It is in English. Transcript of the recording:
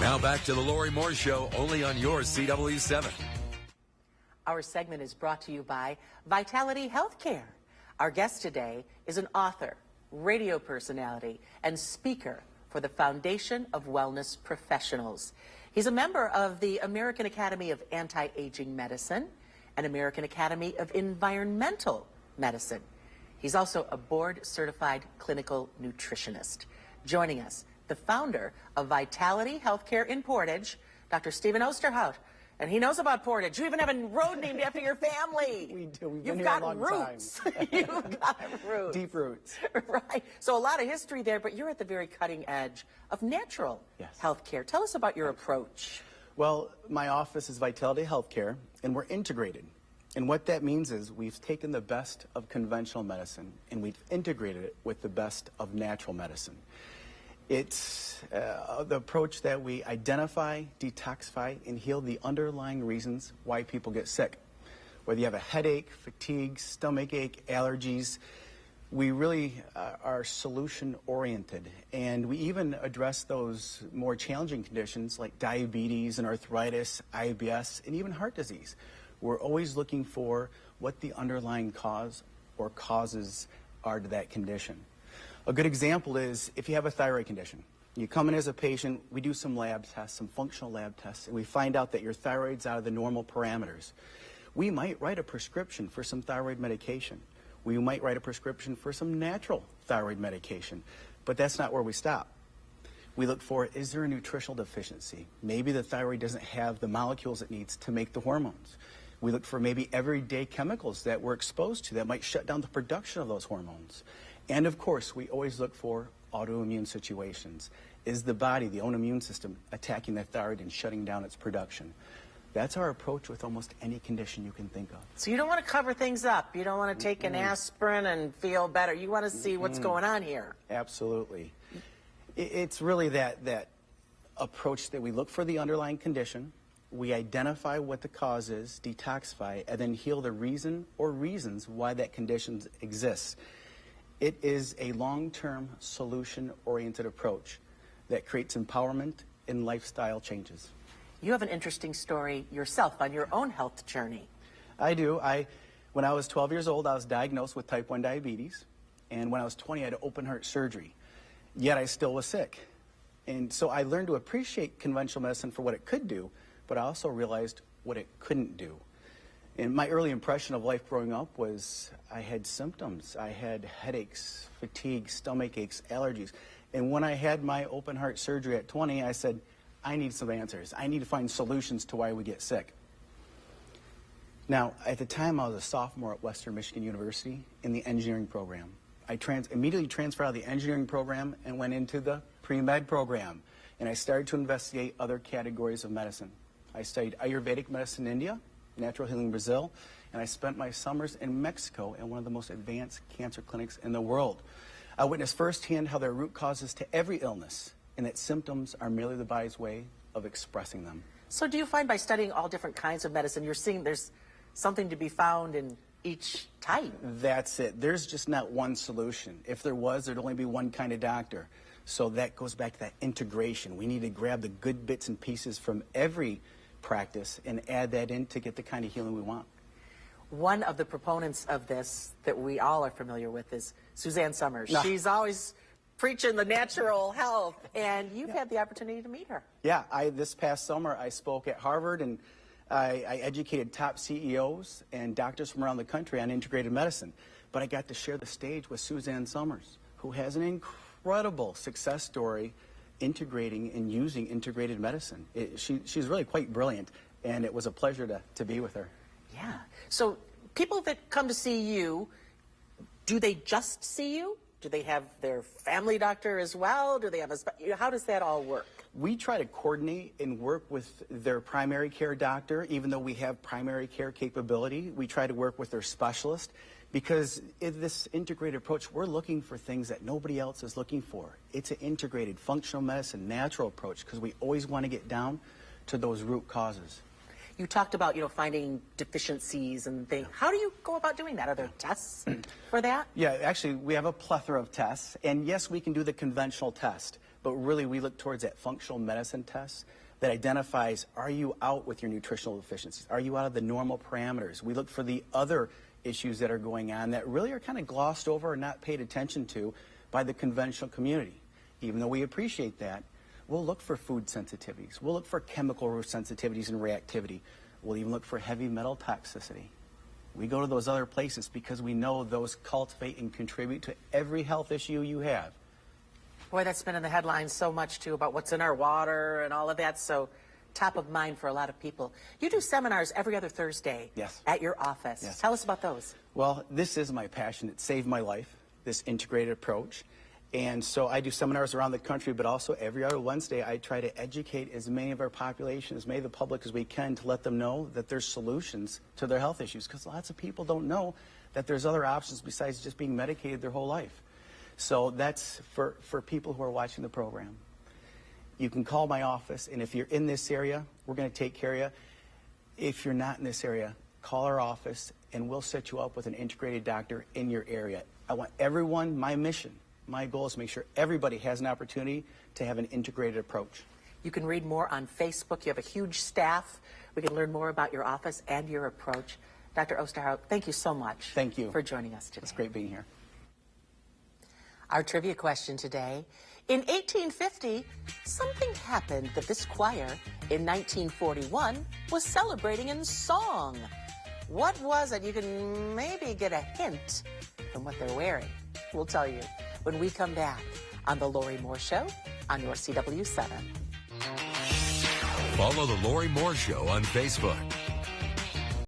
Now back to the Lori Moore Show, only on your CW7. Our segment is brought to you by Vitality Healthcare. Our guest today is an author, radio personality, and speaker for the Foundation of Wellness Professionals. He's a member of the American Academy of Anti-Aging Medicine and American Academy of Environmental Medicine. He's also a board-certified clinical nutritionist. Joining us, the founder of Vitality Healthcare in Portage, Dr. Stephen Osterhout. And he knows about Portage. You even have a road named after your family. We do. We've You've been here got a long roots. time. You've got roots. Deep roots. Right. So a lot of history there, but you're at the very cutting edge of natural healthcare. Tell us about your approach. Well, my office is Vitality Healthcare, and we're integrated. And what that means is we've taken the best of conventional medicine, and we've integrated it with the best of natural medicine. It's the approach that we identify, detoxify, and heal the underlying reasons why people get sick. Whether you have a headache, fatigue, stomach ache, allergies, we really are solution-oriented. And we even address those more challenging conditions like diabetes and arthritis, IBS, and even heart disease. We're always looking for what the underlying cause or causes are to that condition. A good example is if you have a thyroid condition. You come in as a patient, we do some lab tests, some functional lab tests, and we find out that your thyroid's out of the normal parameters. We might write a prescription for some thyroid medication. We might write a prescription for some natural thyroid medication, but that's not where we stop. We look for, is there a nutritional deficiency? Maybe the thyroid doesn't have the molecules it needs to make the hormones. We look for maybe everyday chemicals that we're exposed to that might shut down the production of those hormones. And of course, we always look for autoimmune situations. Is the body, the own immune system, attacking the thyroid and shutting down its production? That's our approach with almost any condition you can think of. So you don't want to cover things up. You don't want to take an aspirin and feel better. You want to see what's going on here. Absolutely. It's really that approach that we look for the underlying condition, we identify what the cause is, detoxify, and then heal the reason or reasons why that condition exists. It is a long-term, solution-oriented approach that creates empowerment and lifestyle changes. You have an interesting story yourself on your own health journey. I do. When I was 12 years old, I was diagnosed with type 1 diabetes. And when I was 20, I had open heart surgery. Yet I still was sick. And so I learned to appreciate conventional medicine for what it could do, but I also realized what it couldn't do. And my early impression of life growing up was I had symptoms. I had headaches, fatigue, stomach aches, allergies. And when I had my open heart surgery at 20, I said, I need some answers. I need to find solutions to why we get sick. Now, at the time, I was a sophomore at Western Michigan University in the engineering program. I immediately transferred out of the engineering program and went into the pre-med program. And I started to investigate other categories of medicine. I studied Ayurvedic medicine in India, natural healing in Brazil, and I spent my summers in Mexico in one of the most advanced cancer clinics in the world. I witnessed firsthand how there are root causes to every illness, and that symptoms are merely the body's way of expressing them. So do you find by studying all different kinds of medicine, you're seeing there's something to be found in each type? That's it. There's just not one solution. If there was, there'd only be one kind of doctor. So that goes back to that integration. We need to grab the good bits and pieces from every practice and add that in to get the kind of healing we want. One of the proponents of this that we all are familiar with is Suzanne Somers. No. She's always preaching the natural health, and you've had the opportunity to meet her. Yeah, this past summer I spoke at Harvard, and I educated top CEOs and doctors from around the country on integrated medicine. But I got to share the stage with Suzanne Somers, who has an incredible success story integrating and using integrated medicine. She's really quite brilliant, and it was a pleasure to be with her. Yeah. So people that come to see you, do they just see you? Do they have their family doctor as well? Do they have how does that all work? We try to coordinate and work with their primary care doctor. Even though we have primary care capability, we try to work with their specialist, because in this integrated approach, we're looking for things that nobody else is looking for. It's an integrated functional medicine, natural approach, because we always want to get down to those root causes. You talked about, finding deficiencies and things. How do you go about doing that? Are there tests for that? Yeah, actually, we have a plethora of tests. And yes, we can do the conventional test. but really we look towards that functional medicine test that identifies, are you out with your nutritional deficiencies? Are you out of the normal parameters? We look for the other issues that are going on that really are kind of glossed over or not paid attention to by the conventional community. Even though we appreciate that, we'll look for food sensitivities. We'll look for chemical sensitivities and reactivity. We'll even look for heavy metal toxicity. We go to those other places because we know those cultivate and contribute to every health issue you have. Boy, that's been in the headlines so much, too, about what's in our water and all of that, so top of mind for a lot of people. You do seminars every other Thursday. Yes. At your office. Yes. Tell us about those. Well, this is my passion. It saved my life, this integrated approach. And so I do seminars around the country, but also every other Wednesday I try to educate as many of our population, as many of the public as we can, to let them know that there's solutions to their health issues, because lots of people don't know that there's other options besides just being medicated their whole life. So that's for people who are watching the program. You can call my office, and if you're in this area, we're going to take care of you. If you're not in this area, call our office, and we'll set you up with an integrated doctor in your area. I want everyone, my mission, my goal is to make sure everybody has an opportunity to have an integrated approach. You can read more on Facebook. You have a huge staff. We can learn more about your office and your approach. Dr. Osterhout, thank you so much. Thank you for joining us today. It's great being here. Our trivia question today. In 1850, something happened that this choir in 1941 was celebrating in song. What was it? You can maybe get a hint from what they're wearing. We'll tell you when we come back on The Lori Moore Show on your CW7. Follow The Lori Moore Show on Facebook.